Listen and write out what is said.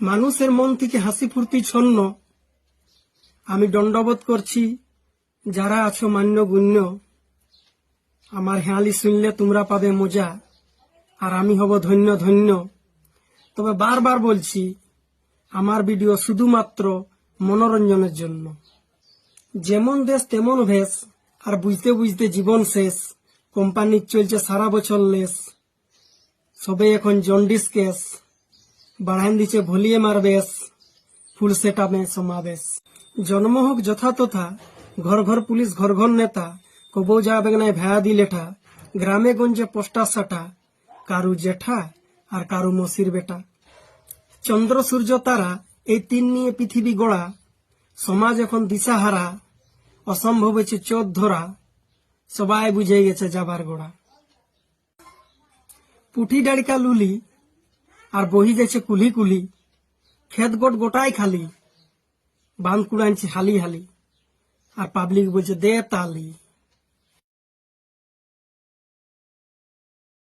মানুষের মন থেকে হাসি ফুর্তি ছন্ন। আমি দণ্ডবোধ করছি যারা আছো মান্য গুণ্য। আমার হেঁয়ালি শুনলে তোমরা পাবে মজা, আর আমি হব ধন্য ধন্য। তবে বারবার বলছি, আমার ভিডিও শুধুমাত্র মনোরঞ্জনের জন্য। যেমন দেশ তেমন ভেষ, আর বুঝতে বুঝতে জীবন শেষ। কোম্পানির চলছে সারা বছর লেস, সবে এখন জন্ডিস কেস। বাড়ান দিচ্ছে ভলিউম আর বেশ, ফুল সেটআপে সমাবেশ। জন্ম হোক যথা তথা, ঘর ঘর পুলিশ ঘর ঘর নেতা। কবৌ যাবে নাই ভায়া দি লেঠা, গ্রামে গঞ্জে পোস্টার সাটা। কারু জেঠা আর কারু মসির বেটা। চন্দ্র সূর্য তারা এই তিন নিয়ে পৃথিবী গড়া। সমাজ এখন দিশাহারা, অসম্ভব হয়েছে চোদ ধরা। সবাই বুঝে গেছে যাবার গোড়া। পুঠি ডাড়িকা লুলি আর বহি যাচ্ছে কুলি কুলি। ক্ষেত গোট গোটাই খালি, বাঁধ কুড়াইছে হালি হালি। আর পাবলিক বলছে দে তালি।